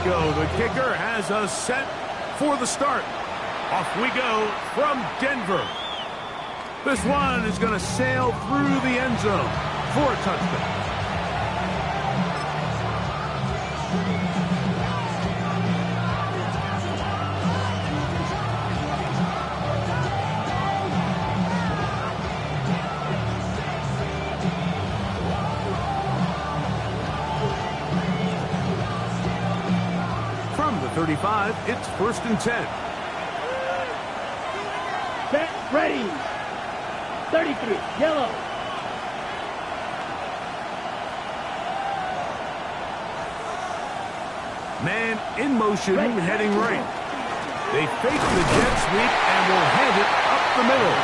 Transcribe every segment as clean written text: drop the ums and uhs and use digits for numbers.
Go. The kicker has us set for the start. Off we go from Denver. This one is going to sail through the end zone for a touchdown. From the 35, it's 1st and 10. Set, ready. 33, yellow. Man in motion, heading right. They fake the jet sweep and will hand it up the middle.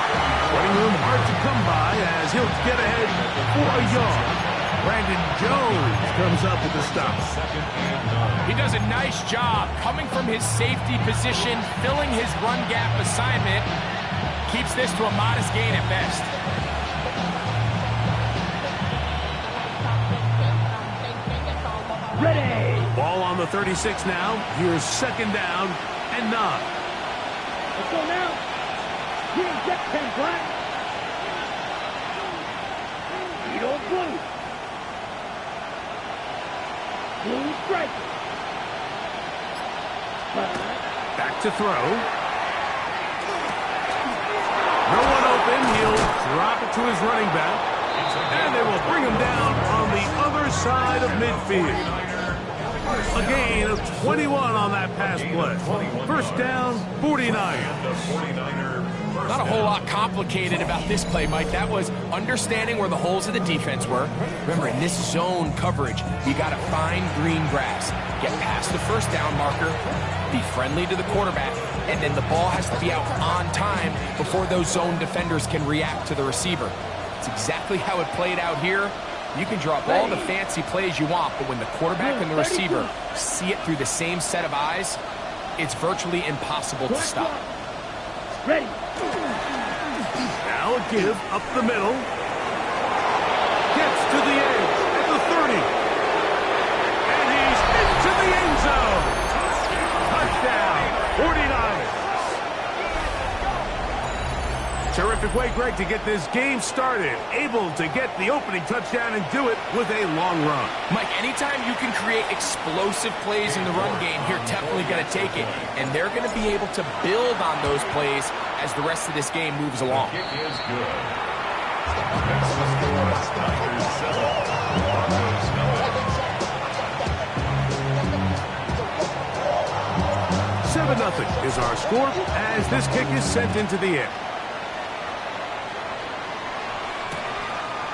Running room hard to come by as he'll get ahead for a yard. Brandon Jones comes up with the stop. He does a nice job coming from his safety position, filling his run gap assignment. Keeps this to a modest gain at best. Ready. Ball on the 36 now. Here's 2nd down and 9. Let's go now. Green jet 10 black. Edo blue. Blue stripe. Back to throw. No one open. He'll drop it to his running back. And they will bring him down on the other side of midfield. A gain of 21 on that pass play. 1st down, 49. Not a whole lot complicated about this play, Mike. That was understanding where the holes of the defense were. Remember, in this zone coverage, you got to find green grass. Get past the 1st down marker, be friendly to the quarterback, and then the ball has to be out on time before those zone defenders can react to the receiver. It's exactly how it played out here. You can drop all the fancy plays you want, but when the quarterback and the receiver see it through the same set of eyes, it's virtually impossible to stop. Ready. Now a give up the middle. Gets to the edge at the 30. And he's into the end zone. Touchdown, 49ers. Terrific way, Greg, to get this game started. Able to get the opening touchdown and do it with a long run. Mike, anytime you can create explosive plays in the run game, you're definitely going to take it. And they're going to be able to build on those plays as the rest of this game moves along. The kick is good. That's the score. Niners 7. Broncos nothing. 7-0 is our score as this kick is sent into the air.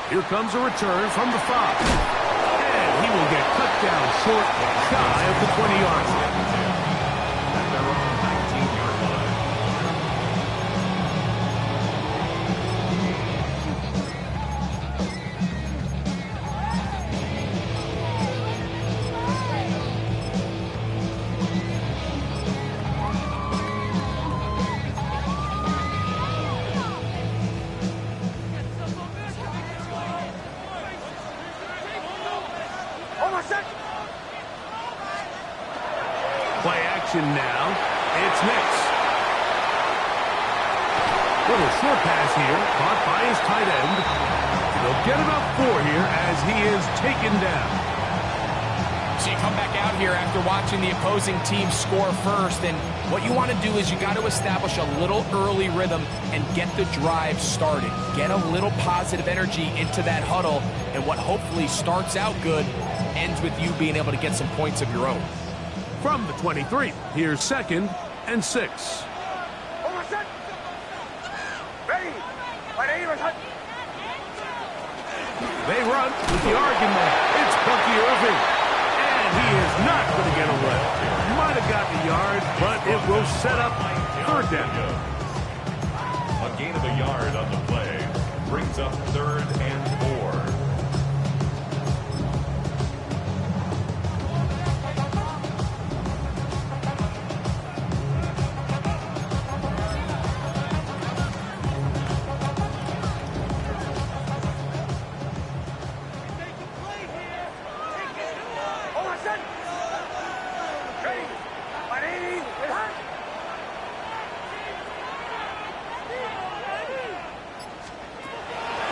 Here comes a return from the 5. And he will get cut down short, shy of the 20-yard line. At their own 19-yard line. Play action now. It's next. Little short pass here, caught by his tight end. They'll get about 4 here as he is taken down. So you come back out here after watching the opposing team score first, and what you want to do is you got to establish a little early rhythm and get the drive started. Get a little positive energy into that huddle, and what hopefully starts out good ends with you being able to get some points of your own. From the 23, here's 2nd and 6. They run with the argument. It's Bucky Irving. And he is not going to get away. Might have got the yard, but it will set up 3rd down. A gain of a yard on the play brings up 3rd and 4.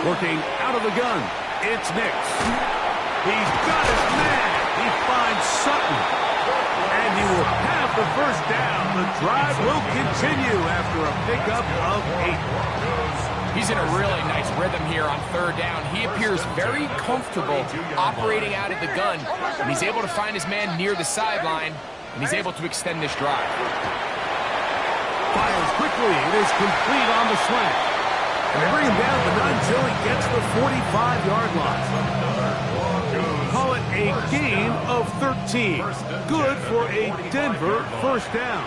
Working out of the gun, it's Nix. He's got his man. He finds Sutton. And he will have the first down. The drive will continue after a pickup of 8. He's in a really nice rhythm here on third down. He appears very comfortable operating out of the gun. And he's able to find his man near the sideline. And he's able to extend this drive. Fires quickly. It is complete on the slant. And they bring him down but not until he gets the 45-yard line. Call it a gain of 13. Good for a Denver first down.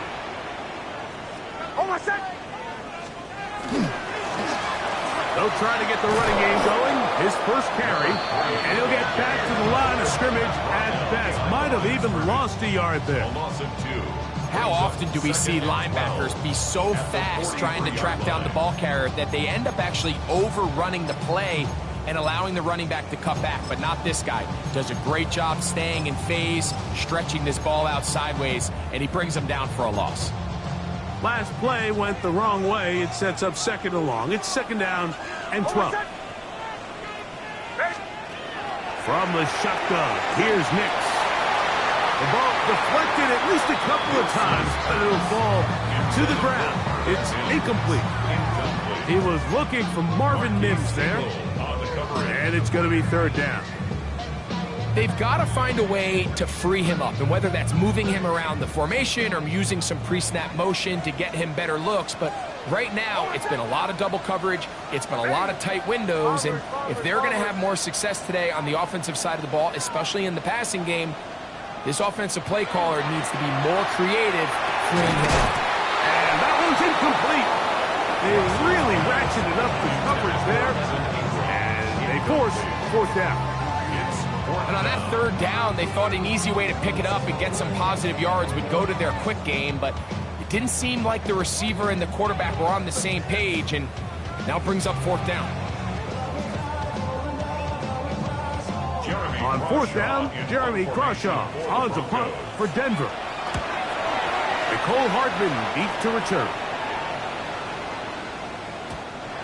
They'll try to get the running game going. His first carry. And he'll get back to the line of scrimmage at best. Might have even lost a yard there. A loss of 2. How often do we see linebackers be so fast trying to track down the ball carrier that they end up actually overrunning the play and allowing the running back to cut back? But not this guy. Does a great job staying in phase, stretching this ball out sideways, and he brings them down for a loss. Last play went the wrong way. It sets up second and long. It's second down and 12. From the shotgun, here's Nix. The ball deflected at least a couple of times, but it'll fall to the ground. It's incomplete. He was looking for Marvin Mims there, and it's going to be third down. They've got to find a way to free him up, and whether that's moving him around the formation or using some pre-snap motion to get him better looks. But right now, it's been a lot of double coverage. It's been a lot of tight windows, and if they're going to have more success today on the offensive side of the ball, especially in the passing game, this offensive play caller needs to be more creative freeing him up. And that one's incomplete. They really ratcheted up the coverage there, and they force fourth down. And on that third down, they thought an easy way to pick it up and get some positive yards would go to their quick game, but it didn't seem like the receiver and the quarterback were on the same page, and now brings up fourth down. On fourth down, Jeremy Crawshaw on to punt for Denver. Nicole Hardman beat to return.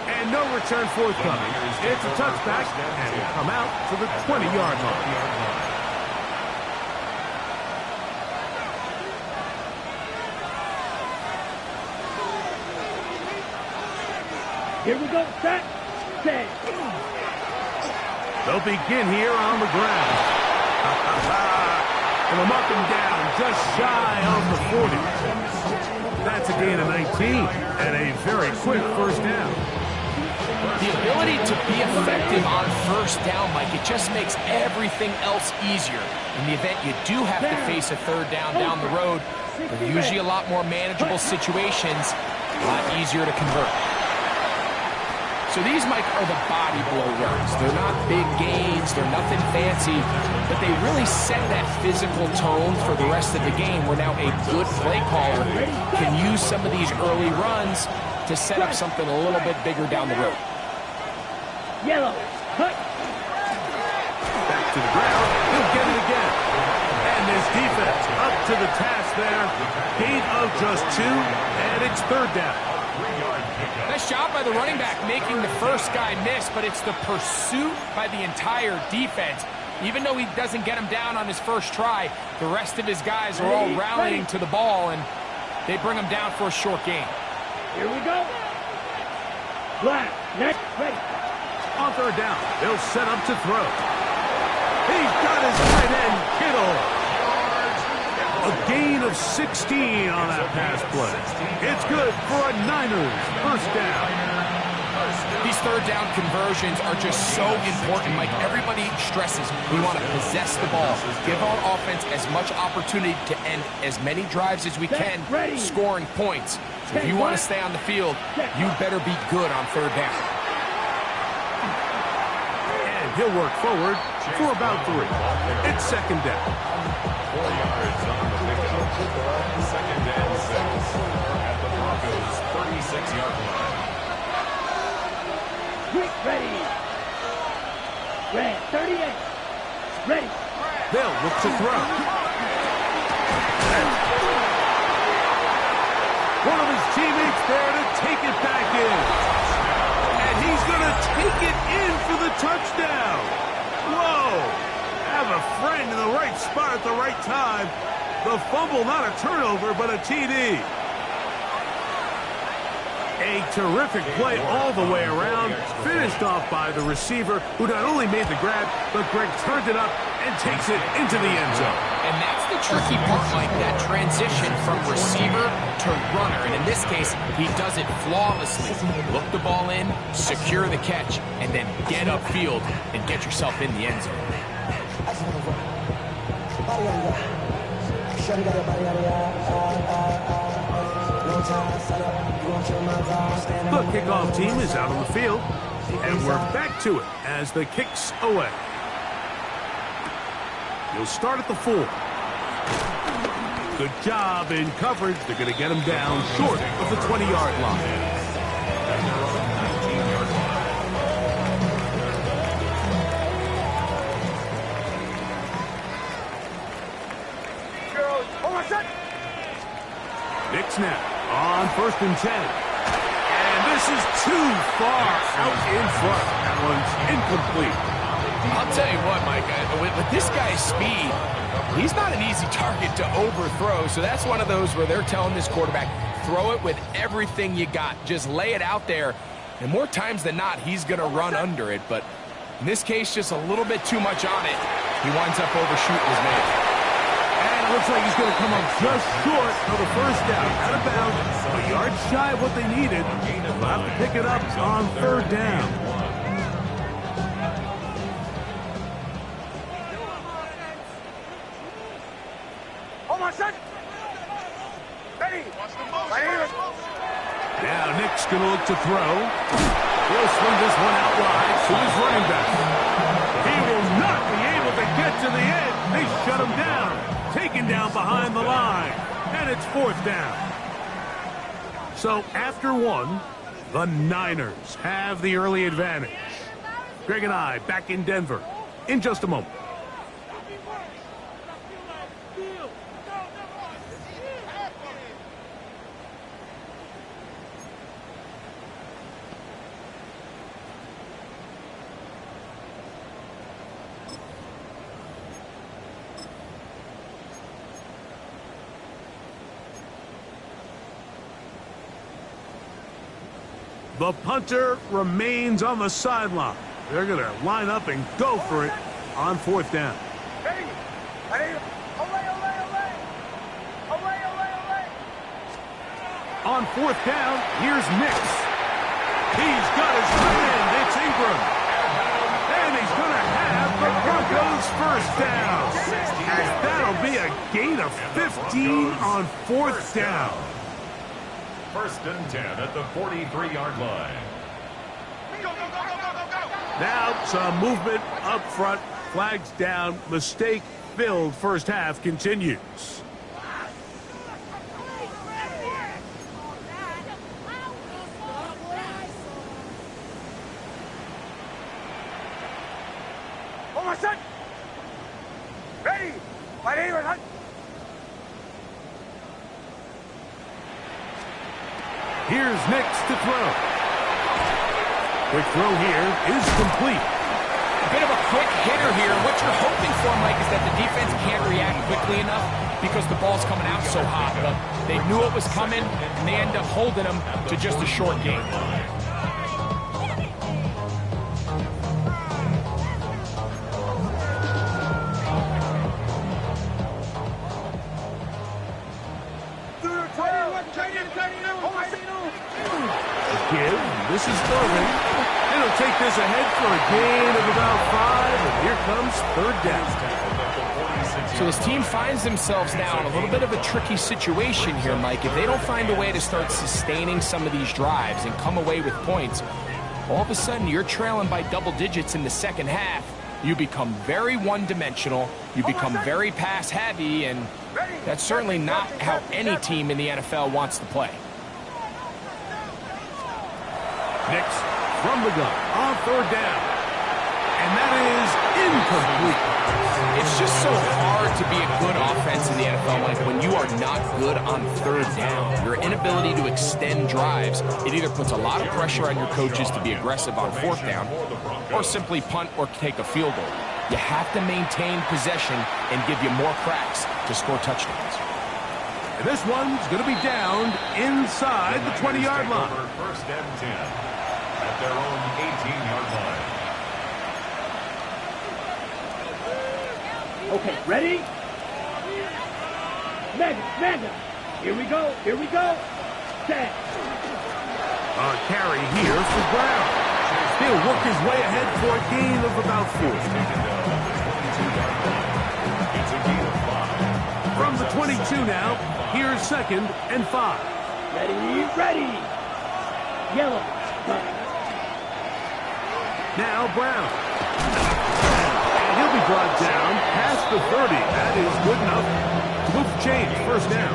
And no return forthcoming. It's a touchback, and will come out to the 20-yard line. Here we go. Set. Set. They'll begin here on the ground. And they'll mark him down just shy of the 40. That's a gain of 19 and a very quick first down. The ability to be effective on first down, Mike, it just makes everything else easier. In the event you do have to face a third down the road, they're usually a lot more manageable situations, a lot easier to convert. So these, Mike, are the body blow runs. They're not big gains, they're nothing fancy, but they really set that physical tone for the rest of the game where now a good play caller can use some of these early runs to set up something a little bit bigger down the road. Yellow. Cut. Back to the ground. He'll get it again. And this defense up to the task there. Gain of just 2, and it's third down. Nice job by the running back making the first guy miss, but it's the pursuit by the entire defense. Even though he doesn't get him down on his first try, the rest of his guys are all rallying to the ball, and they bring him down for a short gain. Here we go. Black. Next. Ready. On third down, they'll set up to throw. He's got his tight end, Kittle. A gain of 16 on that pass play. It's good for a Niners first down. These third down conversions are just so important, Mike. Everybody stresses we want to possess the ball, give our offense as much opportunity to end as many drives as we can, scoring points. So if you want to stay on the field, you better be good on third down. And he'll work forward for about 3. It's second down. 4 yards on the pickup. Second and 6 at the Broncos' 36-yard line. Quick, ready. Red, 38. Ready. They'll look to throw. One of his teammates there to take it back in. And he's going to take it in. touchdown. Whoa. Have a friend in the right spot at the right time. The fumble, not a turnover, but a TD. A terrific play all the way around, finished off by the receiver, who not only made the grab, but Greg turned it up and takes it into the end zone. And that's the tricky part, Mike, that transition from receiver to runner. And in this case, he does it flawlessly. Look the ball in, secure the catch, and then get upfield and get yourself in the end zone. The kickoff team is out on the field, and we're back to it as the kick's away. He'll start at the 4. Good job in coverage. They're going to get him down short of the 20-yard line. Nick snap on 1st and 10. And this is too far out in front. That one's incomplete. I'll tell you what, Mike, with this guy's speed, he's not an easy target to overthrow. So that's one of those where they're telling this quarterback, throw it with everything you got. Just lay it out there. And more times than not, he's going to run under it. But in this case, just a little bit too much on it. He winds up overshooting his man. And it looks like he's going to come up just short of the first down. Out of bounds, a yard shy of what they needed. They'll have to pick it up on 3rd down. Now Nick's going to look to throw. He'll swing this one out wide to his running back. He will not be able to get to the end. They shut him down. Taken down behind the line. And it's 4th down. So after 1, the Niners have the early advantage. Greg and I back in Denver in just a moment. The punter remains on the sideline. They're going to line up and go for it on 4th down. On 4th down, here's Nix. He's got his friend. It's Ingram. And he's going to have the Broncos first down. And that'll be a gain of 15 on 4th down. 1st and 10 at the 43-yard line. Now some movement up front. Flags down. Mistake-filled first half continues. Here's Nix to throw. Quick throw here is complete. A bit of a quick hitter here. What you're hoping for, Mike, is that the defense can't react quickly enough because the ball's coming out so hot. But they knew it was coming, and they end up holding them to just a short game. This is Thurman. It'll take this ahead for a gain of about 5, and here comes 3rd down. So this team finds themselves now in a little bit of a tricky situation here, Mike. If they don't find a way to start sustaining some of these drives and come away with points, all of a sudden you're trailing by double digits in the second half. You become very one-dimensional. You become very pass-heavy, and that's certainly not how any team in the NFL wants to play. Nix from the gun on 3rd down. And that is incomplete. It's just so hard to be a good offense in the NFL, Mike, when you are not good on third down. Your inability to extend drives, it either puts a lot of pressure on your coaches to be aggressive on fourth down or simply punt or take a field goal. You have to maintain possession and give you more cracks to score touchdowns. And this one's going to be downed inside the 20-yard line. First and 10 at their own 18-yard line. Okay, ready? Mega. Here we go. Set. A carry here for Brown. He'll work his way ahead for a gain of about 4. It's a gain of 5. From the 22 now, here's 2nd and 5. Ready. Yellow. Now Brown. And he'll be brought down past the 30. That is good enough to move the chains. First down.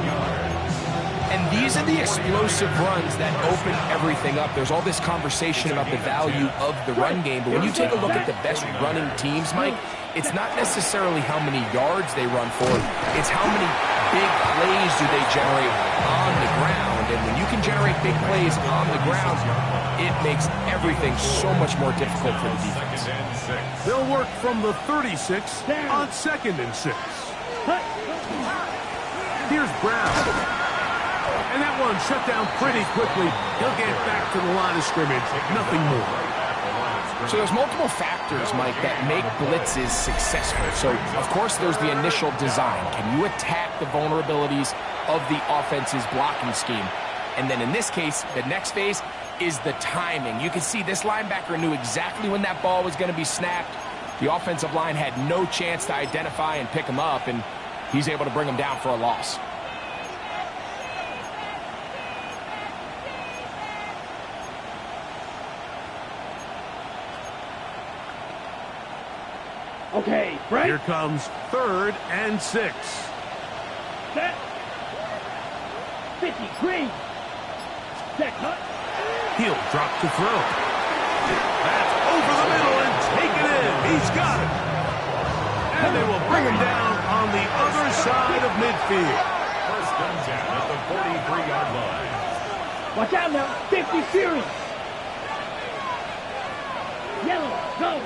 And these are the explosive runs that open everything up. There's all this conversation about the value of the run game, but when you take a look at the best running teams, Mike, it's not necessarily how many yards they run for. It's how many big plays do they generate on the ground. And when you can generate big plays on the ground, it makes everything so much more difficult for the defense. They'll work from the 36 on 2nd and 6. Here's Brown. And that one shut down pretty quickly. He'll get back to the line of scrimmage. Nothing more. So there's multiple factors, Mike, that make blitzes successful. So, of course, there's the initial design. Can you attack the vulnerabilities of the offense's blocking scheme? And then in this case, the next phase is the timing. You can see this linebacker knew exactly when that ball was going to be snapped. The offensive line had no chance to identify and pick him up, and he's able to bring him down for a loss. Okay, break. Here comes 3rd and 6. Set. 53. Set cut. He'll drop to throw. That's over the middle and taken in. He's got it. And they will bring him down on the other side of midfield. First and 10 at the 43-yard line. Watch out now. 50 Fury. Yellow, go.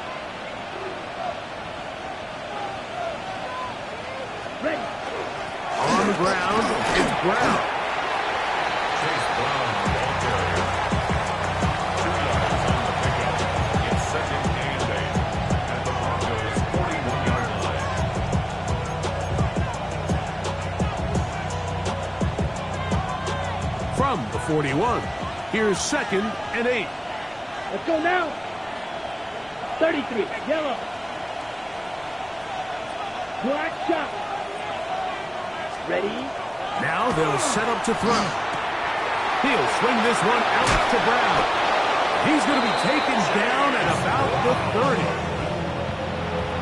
Ready. On the ground, it's Brown. Chase Brown, the ball carrier. 2 yards on the pickup. It's 2nd and 8 at the Broncos' 41-yard line. From the 41, here's 2nd and 8. Let's go now. 33. Yellow. Black shot. Ready? Now they'll set up to throw. He'll swing this one out to Brown. He's going to be taken down at about the 30.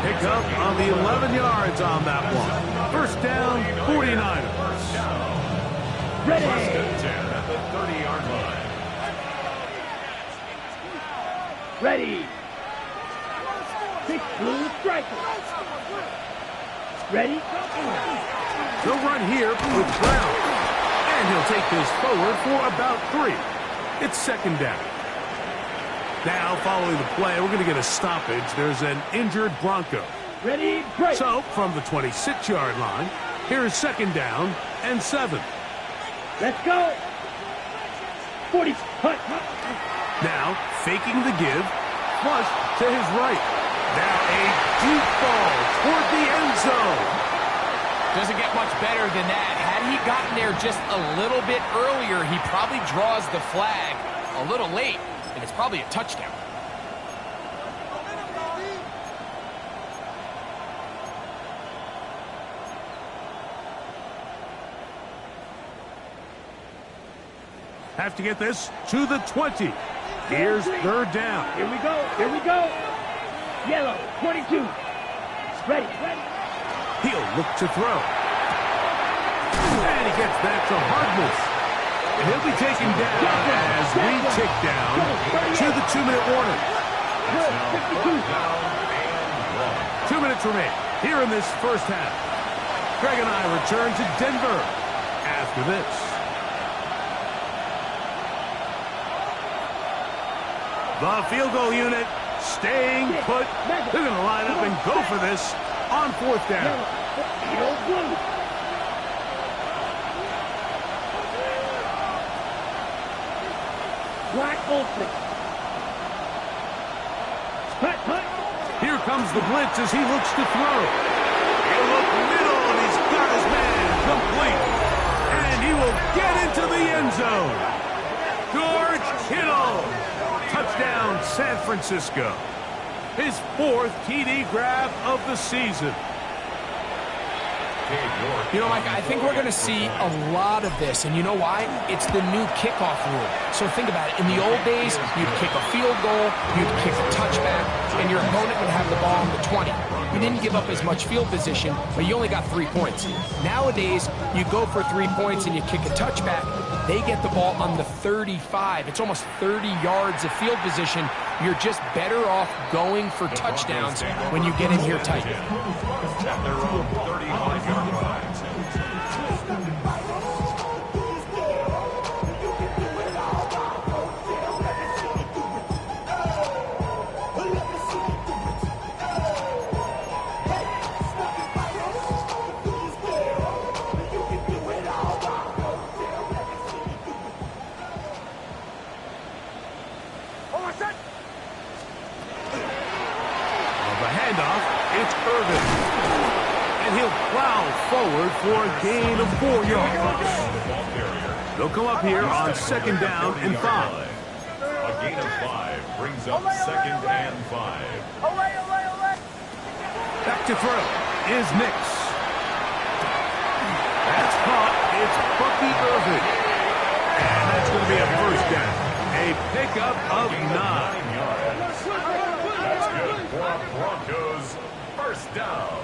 Pick up on the 11 yards on that one. First down, 49ers. Ready. First and 10 at the 30-yard line. Ready. 6 blue strikers. Ready? They'll run here with Brown. And he'll take this forward for about 3. It's 2nd down. Now, following the play, we're going to get a stoppage. There's an injured Bronco. Ready, break. So, from the 26-yard line, here's 2nd down and 7. Let's go. 40. Hut. Now, faking the give, flush to his right. Now a deep ball toward the end zone. Doesn't get much better than that. Had he gotten there just a little bit earlier, he probably draws the flag a little late, and it's probably a touchdown. Have to get this to the 20. Here's 3rd down. Here we go. Here we go. Yellow, 22. Ready. He'll look to throw. And he gets that to Hartness. And he'll be taken down as we tick down to the 2-minute warning. 2 minutes remain. here in this first half. Greg and I return to Denver after this. The field goal unit staying put. They're going to line up and go for this on fourth down. Black open. Here comes the blitz as he looks to throw. He'll look middle, and he's got his man complete. And he will get into the end zone. George Kittle. Touchdown, San Francisco. His fourth TD grab of the season. You know, Mike, I think we're going to see a lot of this, and you know why? It's the new kickoff rule. So think about it. In the old days, you'd kick a field goal, you'd kick a touchback, and your opponent would have the ball on the 20. You didn't give up as much field position, but you only got 3 points. Nowadays, you go for 3 points and you kick a touchback. They get the ball on the 35. It's almost 30 yards of field position. You're just better off going for touchdowns when you get in here tight. At their own 35-yard line. Forward for a gain of 4 yards. They'll come up here on second down and 5. A gain of 5 brings up second and 5. Back to throw is Nix. That's caught. It's Bucky Irving. And that's going to be a first down. A pickup of 9 yards. That's good for Broncos. First down.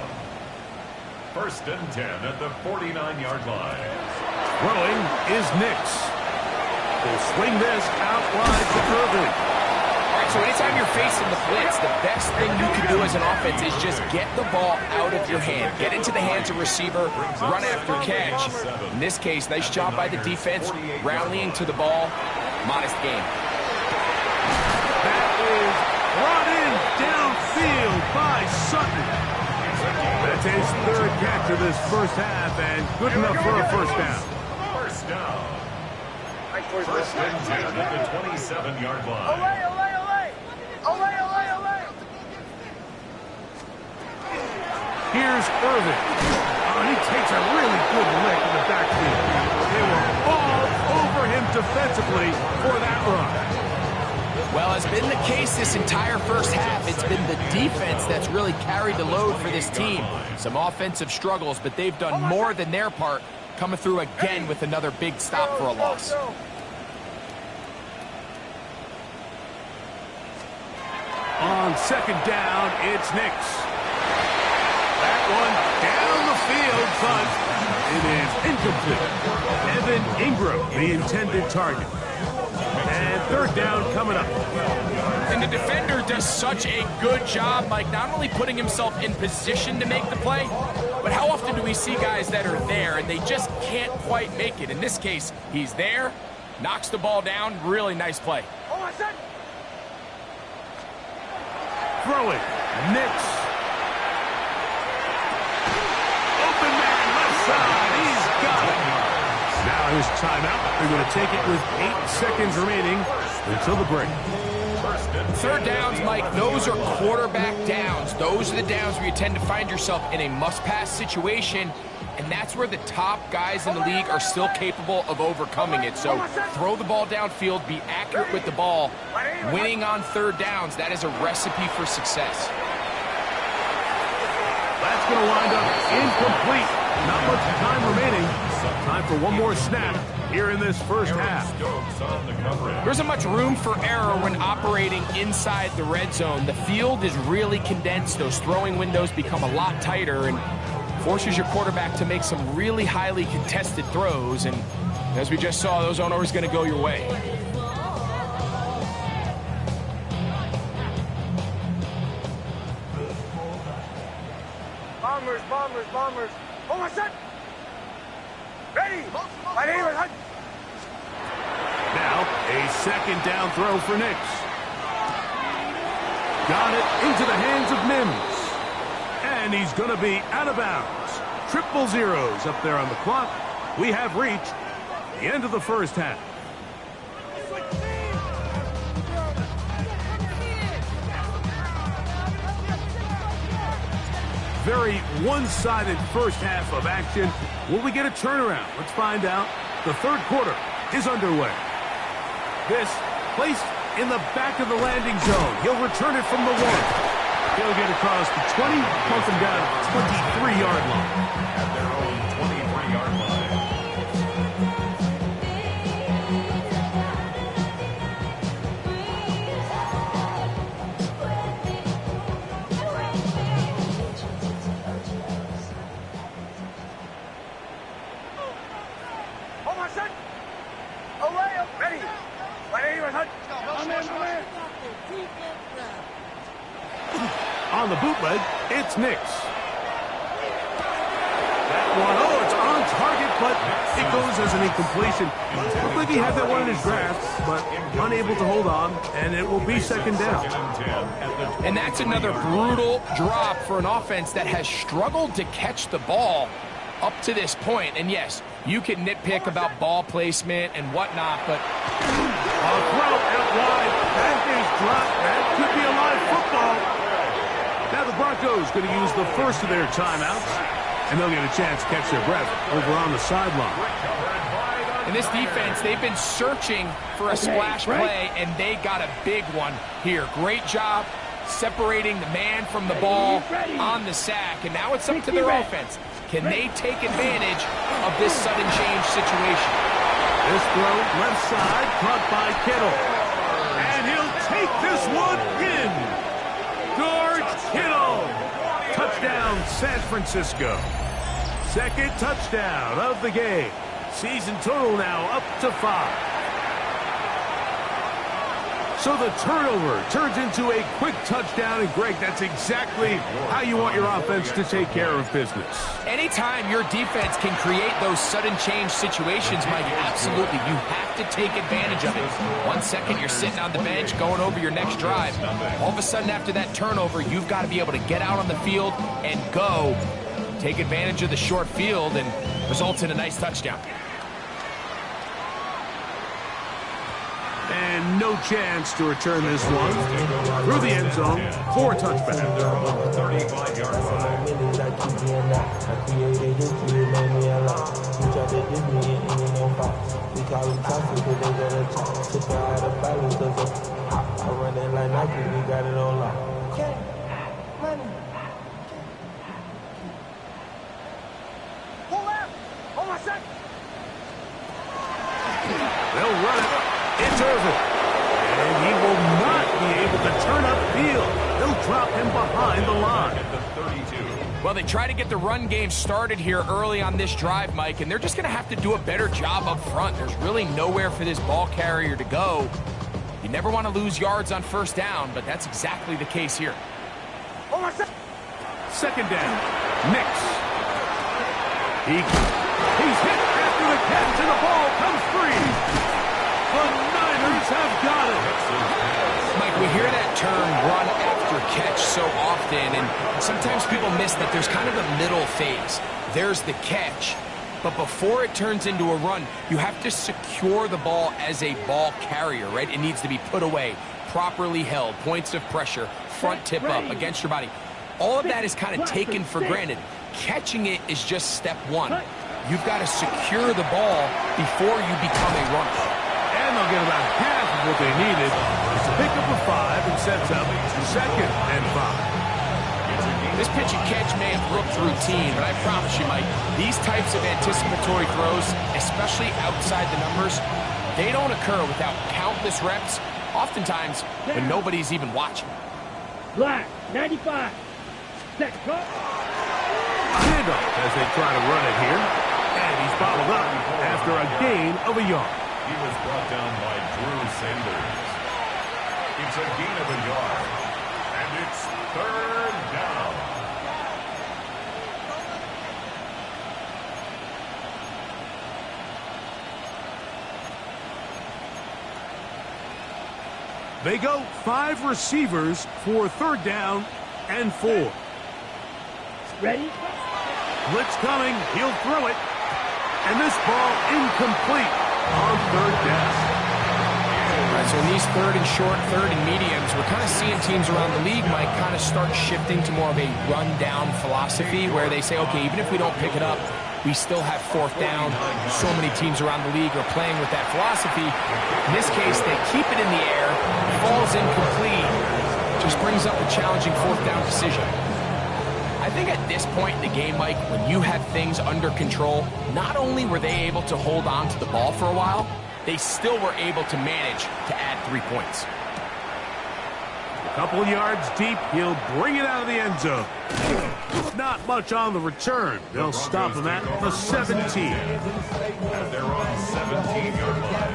First and 10 at the 49-yard line. Throwing is Nix. They'll swing this out wide to Irving. All right, so anytime you're facing the blitz, the best thing you can do as an offense is just get the ball out of your hand. Get into the hands of receiver, run after catch. In this case, nice job by the defense, rallying to the ball. Modest game. That is brought in downfield by Sutton. That's his third catch of this first half, and good enough for a first down. First down. First and 10 at the 27-yard line. Here's Irving. Oh, he takes a really good lick in the backfield. They were all over him defensively for that run. Well, it's been the case this entire first half. It's been the defense that's really carried the load for this team. Some offensive struggles, but they've done more than their part, coming through again with another big stop for a loss. On second down, it's Nix. That one down the field, but it is incomplete. Evan Ingram, the intended target. And third down coming up. And the defender does such a good job, like not only putting himself in position to make the play, but how often do we see guys that are there and they just can't quite make it? In this case, he's there, knocks the ball down, really nice play. Throwing, Nix. Open man, left side, he's got it. Now his timeout. They're going to take it with 8 seconds remaining until the break. Third downs, Mike, those are quarterback downs. Those are the downs where you tend to find yourself in a must-pass situation, and that's where the top guys in the league are still capable of overcoming it. So throw the ball downfield, be accurate with the ball. Winning on third downs, that is a recipe for success. That's going to wind up incomplete. Not much time remaining. Time for one more snap here in this first half. There isn't much room for error when operating inside the red zone. The field is really condensed. Those throwing windows become a lot tighter and forces your quarterback to make some really highly contested throws. And as we just saw, those aren't always going to go your way. Bombers. Oh, my son! Ready! My name is Hunt. Now, a second down throw for Nix. Got it into the hands of Mims. And he's going to be out of bounds. 0-0 up there on the clock. We have reached the end of the first half. Very one-sided first half of action. Will we get a turnaround? Let's find out. The third quarter is underway. This placed in the back of the landing zone. He'll return it from the 1. He'll get across the 20, punt him down at the 23-yard line. At their own 23-yard line. Oh, my son! Away! Ready! My name is Hunt. On the bootleg, it's Nix. That one, it's on target, but it goes as an incompletion. Looked like he had that one in his grasp, but unable to hold on, and it will be second down. And that's another brutal drop for an offense that has struggled to catch the ball up to this point. And yes, you can nitpick about ball placement and whatnot, but A throw out wide. That is dropped. That could be a live football. Now the Broncos going to use the first of their timeouts, and they'll get a chance to catch their breath over on the sideline. in this defense, they've been searching for a splash play, and they got a big one here. Great job separating the man from the ball on the sack, and now it's up to their offense. Can they take advantage of this sudden change situation? This throw left side, caught by Kittle. And he'll take this one in. George Kittle. Touchdown, San Francisco. Second touchdown of the game. Season total now up to 5. So the turnover turns into a quick touchdown, and Greg, that's exactly how you want your offense to take care of business. Anytime your defense can create those sudden change situations, Mike, absolutely, you have to take advantage of it. 1 second, you're sitting on the bench going over your next drive. All of a sudden, after that turnover, you've got to be able to get out on the field and go. Take advantage of the short field, and results in a nice touchdown. And no chance to return this one through the end zone for a touchback. 35-yard line. Pull out! Hold my set! They'll run it. It's Irvin. And he will not be able to turn upfield. They'll drop him behind the line. At the 32. Well, they try to get the run game started here early on this drive, Mike, and they're just going to have to do a better job up front. There's really nowhere for this ball carrier to go. You never want to lose yards on first down, but that's exactly the case here. Hold my set! Second down. Nix. He's hit after the catch, and the ball comes free. The Niners have got it. Mike, we hear that term run after catch so often, and sometimes people miss that there's kind of a middle phase. There's the catch, but before it turns into a run, you have to secure the ball as a ball carrier, right? It needs to be put away, properly held, points of pressure, front tip up against your body. All of that is kind of taken for granted. Catching it is just step one. You've got to secure the ball before you become a runner. And they'll get about half of what they needed. It's a pickup of 5 and sets up second and 5. This pitch and catch may have looked routine, but I promise you, Mike, these types of anticipatory throws, especially outside the numbers, they don't occur without countless reps, oftentimes when nobody's even watching. Black, 95. Set, go. Handoff as they try to run it here. And he's followed up after a gain of a yard. He was brought down by Drew Sanders. It's a gain of a yard. And it's third down. They go 5 receivers for 3rd down and 4. Ready? Blitz coming. He'll throw it. And this ball incomplete on 3rd down. All right, so in these 3rd and short, 3rd and mediums, we're kind of seeing teams around the league, Mike, kind of start shifting to more of a run-down philosophy where they say, okay, even if we don't pick it up, we still have 4th down. So many teams around the league are playing with that philosophy. In this case, they keep it in the air, falls incomplete, just brings up a challenging 4th down decision. I think at this point in the game, Mike, when you have things under control, not only were they able to hold on to the ball for a while, they still were able to manage to add 3 points. A couple yards deep, he'll bring it out of the end zone. Not much on the return. They'll stop him at the 17. And they're on 17-yard line.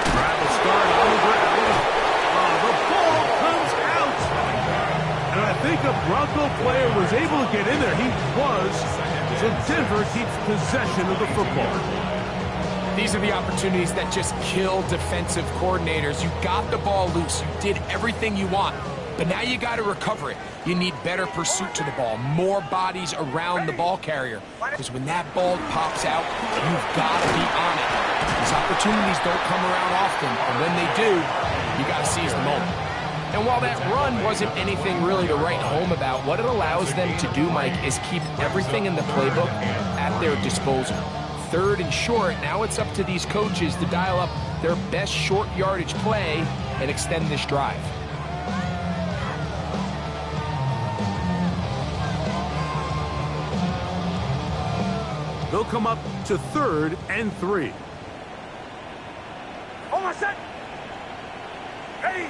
Travel start on the ground. The ball comes out. And I think a Bronco player was able to get in there. He was. So Denver keeps possession of the football. These are the opportunities that just kill defensive coordinators. You got the ball loose. You did everything you want. But now you got to recover it. You need better pursuit to the ball, more bodies around the ball carrier. Because when that ball pops out, you've got to be on it. These opportunities don't come around often, and when they do, you got to seize the moment. And while that run wasn't anything really to write home about, what it allows them to do, Mike, is keep everything in the playbook at their disposal. 3rd and short, now it's up to these coaches to dial up their best short yardage play and extend this drive. They'll come up to 3rd and 3. On my set. Ready.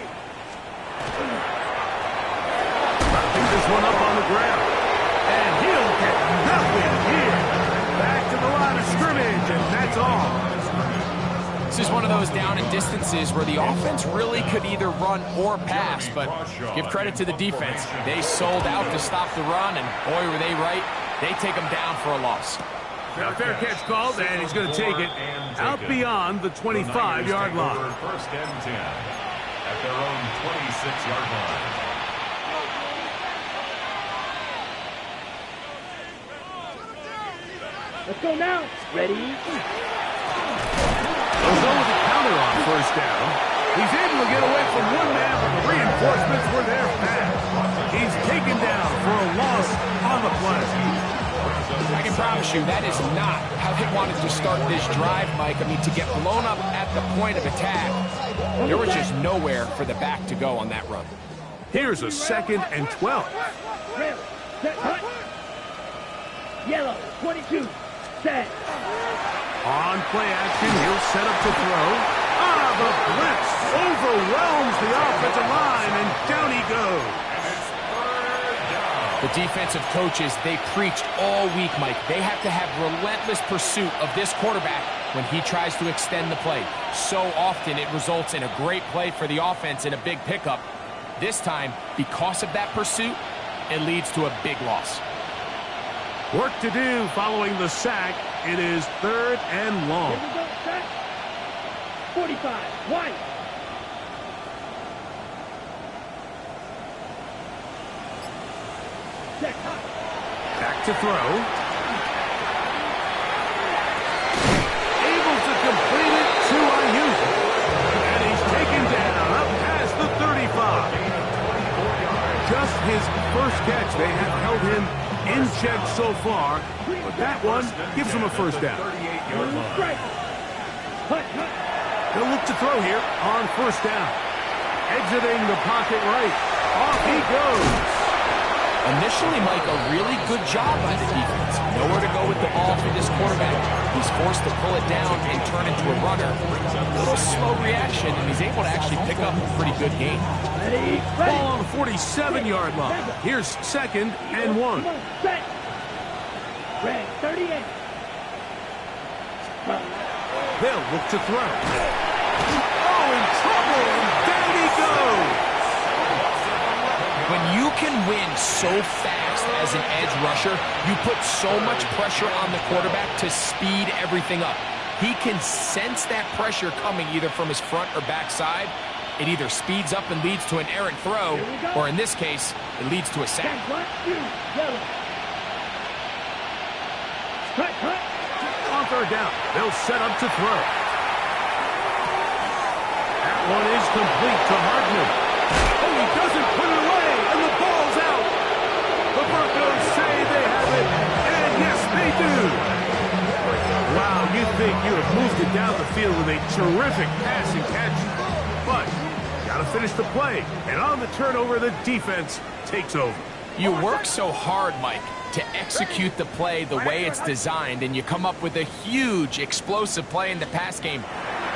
Pick this one up on the ground. And he'll get nothing here. Back to the line of scrimmage, and that's all. This is one of those down and distances where the offense really could either run or pass, but give credit to the defense. They sold out to stop the run, and boy, were they right. They take them down for a loss. Now, fair catch called, and he's going to take it out beyond the 25-yard line. 1st and 10 at their own 26-yard line. Let's go now. Ready? They'll go with the counter on 1st down. He's able to get away from one man, but the reinforcements were there fast. He's taken down for a loss on the play. I can promise you that is not how they wanted to start this drive, Mike. I mean, to get blown up at the point of attack, there was just nowhere for the back to go on that run. Here's a 2nd and 12. Rail. Set. Cut. Yellow. 22. Set. On play action, he'll set up to throw. The blitz overwhelms the offensive line, and down he goes. The defensive coaches, they preached all week, Mike. They have to have relentless pursuit of this quarterback when he tries to extend the play. So often it results in a great play for the offense and a big pickup. This time, because of that pursuit, it leads to a big loss. Work to do following the sack. It is 3rd and long. Here we go. Set. 45. White. Set. Cut. Back to throw. Able to complete it to Ayuk. And he's taken down up past the 35. Just his first catch. They have held him in check so far, but that one gives him a 1st down. 38-yard line. Right. Cut. Cut. He'll look to throw here on 1st down. Exiting the pocket right. Off he goes. Initially, Mike, a really good job by the defense. Nowhere to go with the ball for this quarterback. He's forced to pull it down and turn into a runner. A little slow reaction, and he's able to actually pick up a pretty good gain. Ready. Ball on the 47-yard line. Here's 2nd and 1. Come on. Set. Red. 38. They'll look to throw. Oh, in trouble, and down he goes. When you can win so fast as an edge rusher. You put so much pressure on the quarterback to speed everything up. He can sense that pressure coming either from his front or back side. It either speeds up and leads to an errant throw, or in this case, it leads to a sack. On third down, they'll set up to throw. That one is complete to Hartman. Oh, he doesn't put it away, and the ball's out. The Broncos say they have it, and yes, they do. Wow, you think you have moved it down the field with a terrific passing catch, but got to finish the play, and on the turnover, the defense takes over. You work so hard, Mike, to execute the play the way it's designed, and you come up with a huge, explosive play in the pass game,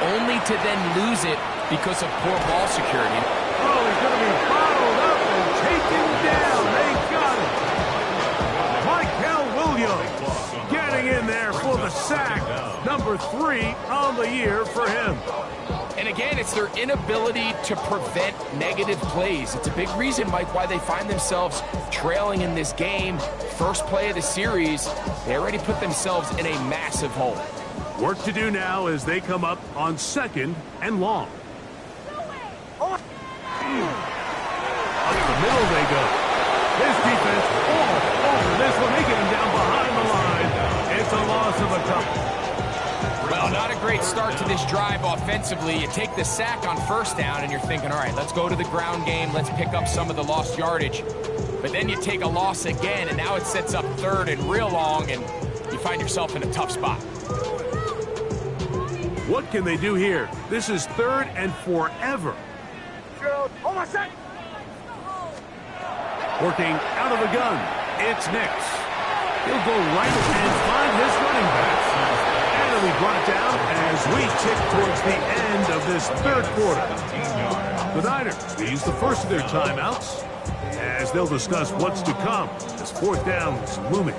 only to then lose it because of poor ball security. Oh, he's going to be bottled up and taken down. They got him. Michael Williams getting in there for the sack. Number 3 on the year for him. And again, it's their inability to prevent negative plays. It's a big reason, Mike, why they find themselves trailing in this game. First play of the series, they already put themselves in a massive hole. Work to do now as they come up on 2nd and long. Up the middle they go. This defense all over this one. They get him down behind the line. It's a loss of a couple. Well, not a great start to this drive offensively. You take the sack on first down, and you're thinking, all right, let's go to the ground game. Let's pick up some of the lost yardage. But then you take a loss again, and now it sets up 3rd and real long, and you find yourself in a tough spot. What can they do here? This is 3rd and forever. Working out of the gun. It's Nix. He'll go right and find his running back. And he'll be brought down as we tick towards the end of this 3rd quarter. The Niners use the first of their timeouts as they'll discuss what's to come as 4th down is looming.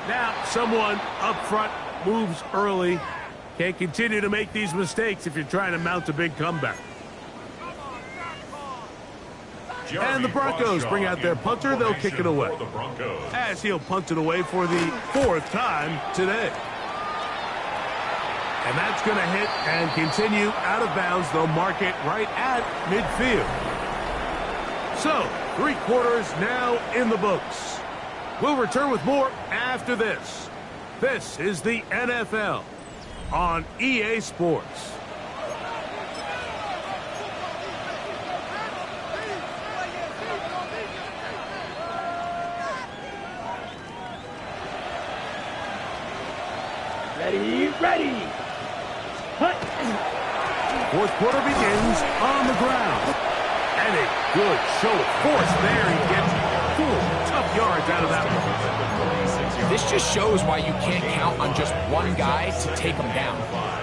Now, someone up front moves early. Can't continue to make these mistakes if you're trying to mount a big comeback. And the Broncos bring out their punter. They'll kick it away, as he'll punt it away for the 4th time today. And that's going to hit and continue out of bounds. They'll mark it right at midfield. So, 3 quarters now in the books. We'll return with more after this. This is the NFL on EA Sports. Ready. Hut. 4th quarter begins on the ground. And a good show of force there. He gets 4 tough yards out of that one. This just shows why you can't count on just one guy to take him down.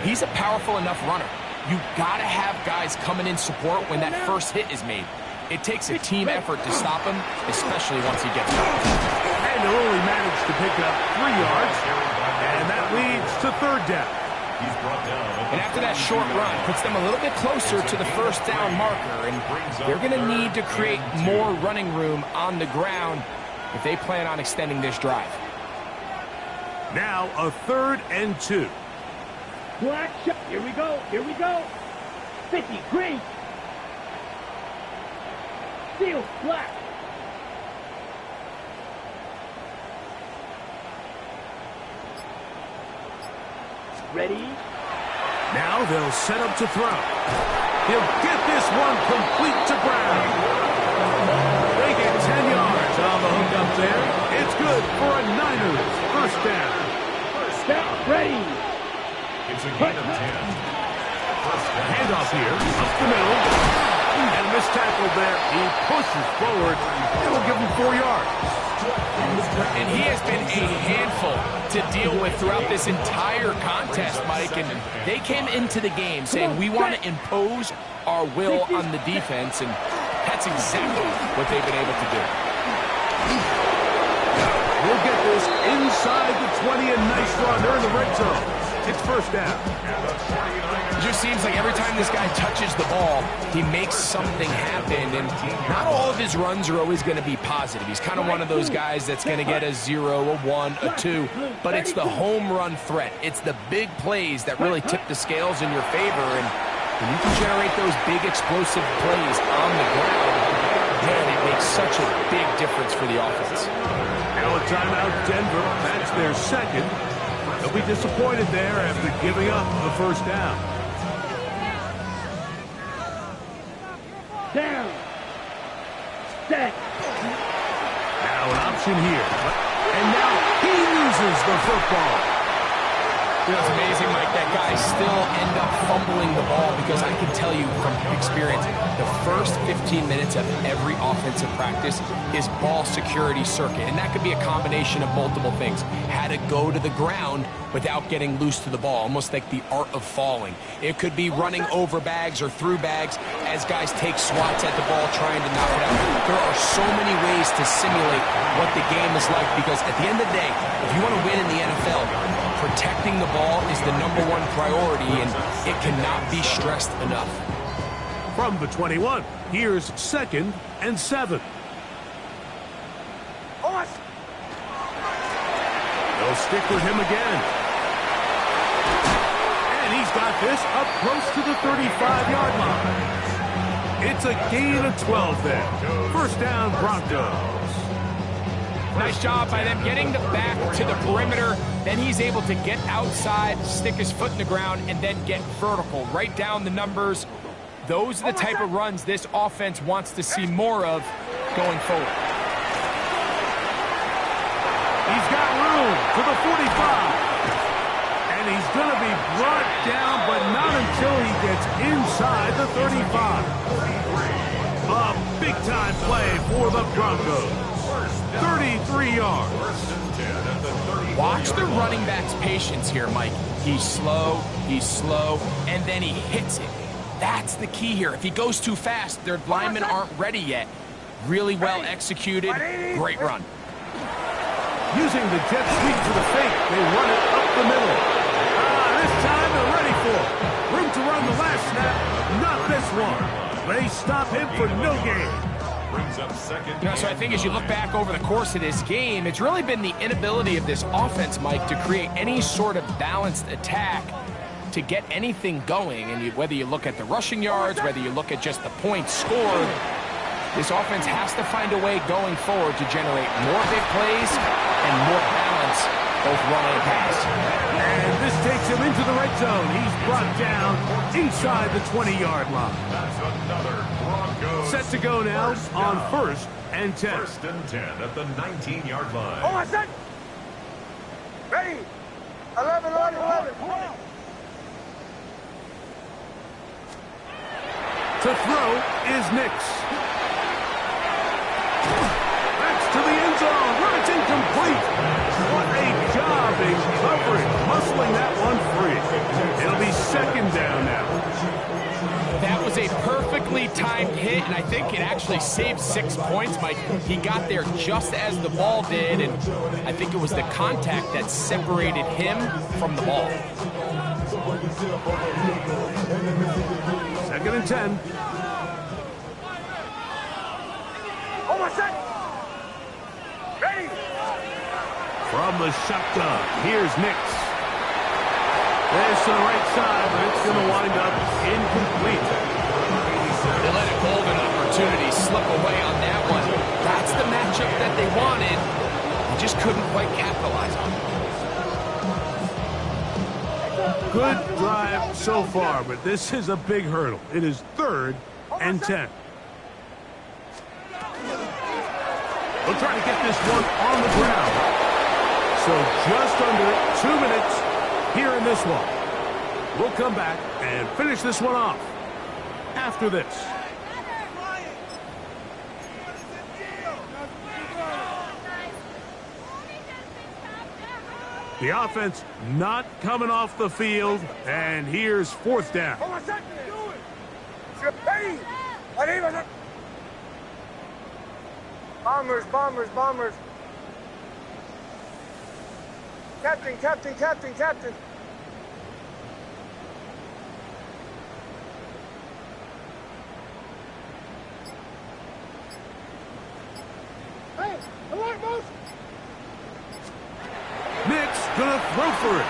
He's a powerful enough runner. You gotta have guys coming in support when that first hit is made. It takes a team effort to stop him, especially once he gets out. And they'll only manage to pick up 3 yards, and that leads to 3rd down. And after that short run, puts them a little bit closer to the 1st down marker, and they're going to need to create more running room on the ground if they plan on extending this drive. Now a 3rd and 2. Black shot. Here we go. 50, green. Steel, black. Ready? Now they'll set up to throw. He'll get this one complete to Brown. They get 10 yards on the hook up there. It's good for a Niners, first down. Step ready. It's a gain of 10. First down. Handoff here, up the middle. And a missed tackle there. He pushes forward. It'll give him 4 yards. And he has been a handful to deal with throughout this entire contest, Mike. And they came into the game saying, we want to impose our will on the defense. And that's exactly what they've been able to do. We'll get this inside the 20, and nice run. They're in the red zone. It's first down. It just seems like every time this guy touches the ball, he makes something happen. And not all of his runs are always going to be positive. He's kind of one of those guys that's going to get a 0, a 1, a 2. But it's the home run threat. It's the big plays that really tip the scales in your favor. And when you can generate those big explosive plays on the ground, man, it makes such a big difference for the offense. Now a timeout, Denver. That's their second. They'll be disappointed there after giving up the first down. Down. Set. Now an option here. And now he loses the football. You know, it's amazing, Mike, that guys still end up fumbling the ball because I can tell you from experience, the first 15 minutes of every offensive practice is ball security circuit. And that could be a combination of multiple things. How to go to the ground without getting loose to the ball, almost like the art of falling. It could be running over bags or through bags as guys take swats at the ball trying to knock it out. There are so many ways to simulate what the game is like because at the end of the day, if you want to win in the NFL, protecting the ball is the #1 priority, and it cannot be stressed enough. From the 21, here's 2nd and 7. They'll stick with him again. And he's got this up close to the 35-yard line. It's a gain of 12 there. First down, Broncos. Nice job by them getting the back to the perimeter. Then he's able to get outside, stick his foot in the ground, and then get vertical. Right down the numbers. Those are the type of runs this offense wants to see more of going forward. He's got room to the 45. And he's going to be brought down, but not until he gets inside the 35. A big-time play for the Broncos. 33 yards. Watch the running back's patience here, Mike. He's slow, and then he hits it. That's the key here. If he goes too fast, their linemen aren't ready yet. Really well executed. Great run. Using the jet sweep to the fake, they run it up the middle. This time they're ready for it. Room to run the last snap, not this one. They stop him for no gain. Brings up second. You know, so I think as you look back over the course of this game, it's really been the inability of this offense, Mike, to create any sort of balanced attack to get anything going. And whether you look at the rushing yards, whether you look at just the points scored, this offense has to find a way going forward to generate more big plays and more balance, both run and pass. And this takes him into the red zone. He's brought down inside the 20-yard line. That's another Broncos. Set to go now on 1st and 10. 1st and 10 at the 19-yard line. Oh, I said. Ready. 11, 11. To throw is Nix. That's to the end zone, where it's incomplete. What a job in coverage, muscling that one free. It'll be 2nd down now. That was a perfectly timed hit, and I think it actually saved 6 points, Mike. He got there just as the ball did, and I think it was the contact that separated him from the ball. 2nd and 10. Oh, my son. Ready. From the shotgun, here's Nix. There's to the right side, but it's going to wind up incomplete. They let a golden opportunity slip away on that one. That's the matchup that they wanted. They just couldn't quite capitalize on it. Good drive so far, but this is a big hurdle. It is 3rd and 10. They'll try to get this one on the ground. So just under 2 minutes here in this one. We'll come back and finish this one off after this. The offense not coming off the field, and here's fourth down. Bombers, bombers, bombers. Captain, captain, captain, captain. Hey, alert, Moose! Nick's gonna throw for it.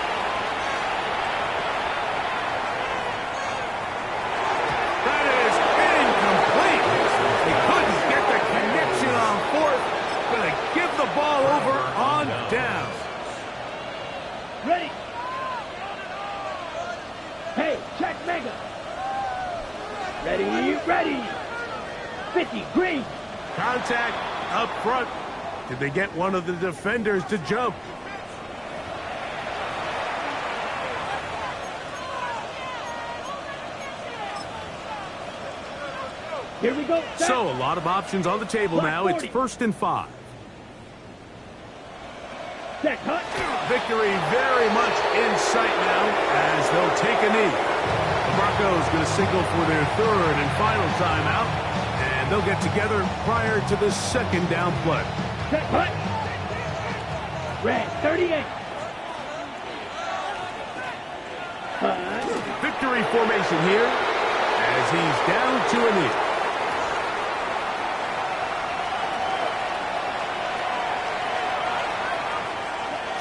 That is incomplete. They couldn't get the connection on fourth. Gonna give the ball over on down. Ready. Hey, check mega. Ready, ready. 50, green. Contact up front. Did they get one of the defenders to jump? Here we go. Set. So a lot of options on the table now. It's 1st and 5. Set, cut. Victory very much in sight now as they'll take a knee. The Broncos going to signal for their 3rd and final timeout, and they'll get together prior to the 2nd down play. Set, cut. Red, 38. Victory formation here as he's down to a knee.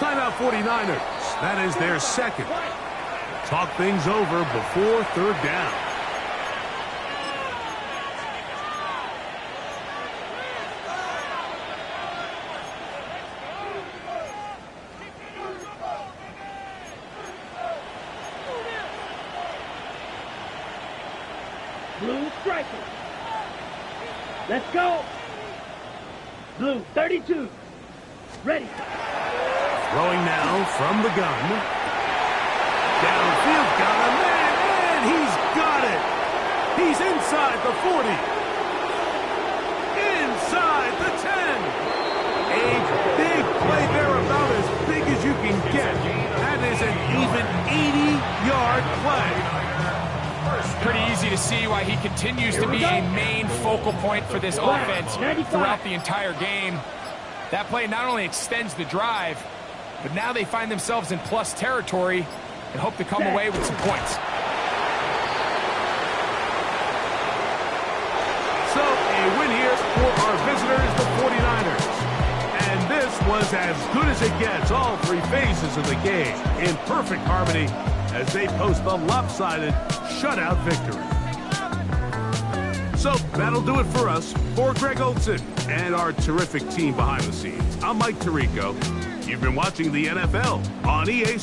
Timeout 49ers. That is their 2nd. Talk things over before 3rd down. Blue striker. Let's go. Blue, 32. Ready. Throwing now from the gun. Downfield, got a man, and he's got it. He's inside the 40. Inside the 10. A big play there, about as big as you can get. That is an even 80-yard play. Pretty easy to see why he continues to be a main focal point for this offense throughout the entire game. That play not only extends the drive, but now they find themselves in plus territory and hope to come away with some points. So a win here for our visitors, the 49ers. And this was as good as it gets, all 3 phases of the game, in perfect harmony as they post the lopsided shutout victory. So that'll do it for us. For Greg Olson and our terrific team behind the scenes, I'm Mike Tirico. You've been watching the NFL on EA Sports.